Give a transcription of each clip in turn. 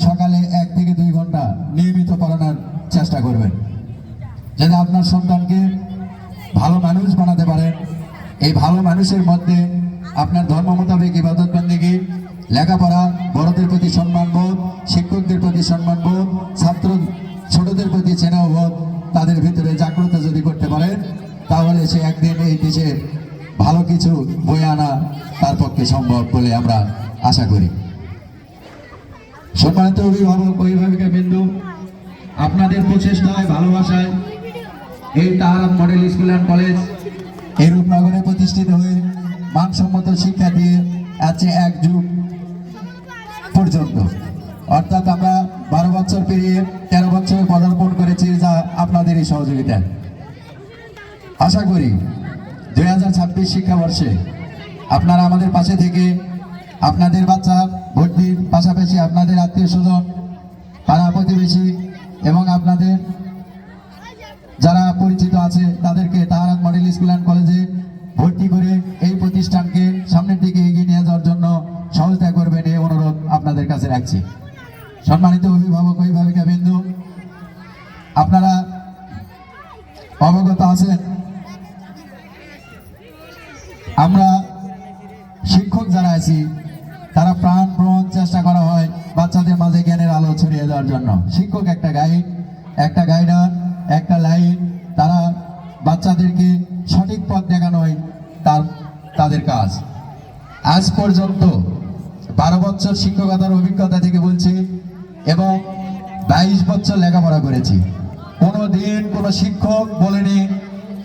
সকালে 1 থেকে 2 ঘন্টা নিয়মিত পড়ানোর চেষ্টা করবেন, যাতে আপনার সন্তানকে ভালো মানুষ বানাতে পারেন। এই ভালো মানুষের মধ্যে আপনার ধর্ম মোতাবেক ইবাদত বন্দেগী, লেখাপড়া, বড়দের প্রতি সম্মানবোধ, শিক্ষকদের প্রতি সম্মানবোধ, ছাত্র ছোটদের প্রতি স্নেহবোধ তাদের ভিতরে জাগ্রত যদি করতে পারেন, তাহলে সে একদিন এই দেশে ভালো কিছু বয়ে আনা তার পক্ষে সম্ভব বলে আমরা আশা করি। সম্মানিত অভিভাবক অভিভাবিকা বিন্দু, আপনাদের প্রচেষ্টায় ভালোবাসায় এই তাহারাত মডেল স্কুল অ্যান্ড কলেজ এই রূপনগরে প্রতিষ্ঠিত হয়ে মানসম্মত শিক্ষা দিয়ে আছে 1 যুগ পর্যন্ত, অর্থাৎ আমরা 12 বছর পেরিয়ে 13 বছরে পদার্পণ করেছি, যা আপনাদেরই সহযোগিতায়। আশা করি 2026 শিক্ষাবর্ষে আপনারা আমাদের পাশে থেকে আপনাদের বাচ্চা ভর্তির পাশাপাশি আপনাদের আত্মীয় স্বজন, পাড়া প্রতিবেশী এবং আপনাদের যারা পরিচিত আছে তাদেরকে তাহারাত মডেল স্কুল অ্যান্ড কলেজে ভর্তি করে এই প্রতিষ্ঠানকে সামনের দিকে এগিয়ে নিয়ে যাওয়ার জন্য সহযোগিতা করবেন, এই অনুরোধ আপনাদের কাছে রাখছি। সম্মানিত অভিভাবক অভিভাবিকা বিন্দু, আপনারা অবগত আছেন আমরা শিক্ষক যারা আছি তারা প্রাণপণ চেষ্টা করা হয় বাচ্চাদের মাঝে জ্ঞানের আলো ছড়িয়ে দেওয়ার জন্য। শিক্ষক একটা গাইড, একটা গাইডার, একটা লাইন, তারা বাচ্চাদেরকে সঠিক পথ দেখানোই তাদের কাজ। আজ পর্যন্ত 12 বছর শিক্ষকতার অভিজ্ঞতা থেকে বলছি এবং 22 বছর লেখাপড়া করেছি, কোনো দিন কোনো শিক্ষক বলেনি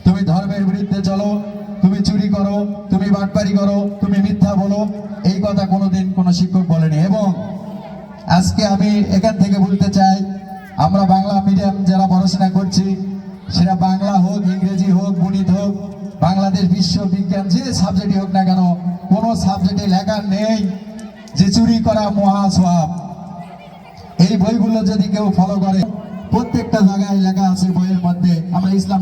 তুমি ধর্মের বিরুদ্ধে চলো, তুমি চুরি করো, তুমি বাটপারি করো, তুমি মিথ্যা বলো, এই কথা কোনোদিন কোনো শিক্ষক বলেনি। এবং আজকে আমি এখান থেকে বলতে চাই, আমরা বাংলা মিডিয়াম যারা পড়াশোনা করছি, সেটা বাংলা হোক, ইংরেজি হোক, গণিত হোক, বাংলাদেশ বিশ্ব বিজ্ঞান যে সাবজেক্টই হোক না কেন, কোনো সাবজেক্টে লেখা নেই যে চুরি করা মহা সওয়াব। এই বইগুলো যদি কেউ ফলো করে, প্রত্যেকটা জায়গায় লেখা আছে বইয়ের মধ্যে আমরা ইসলাম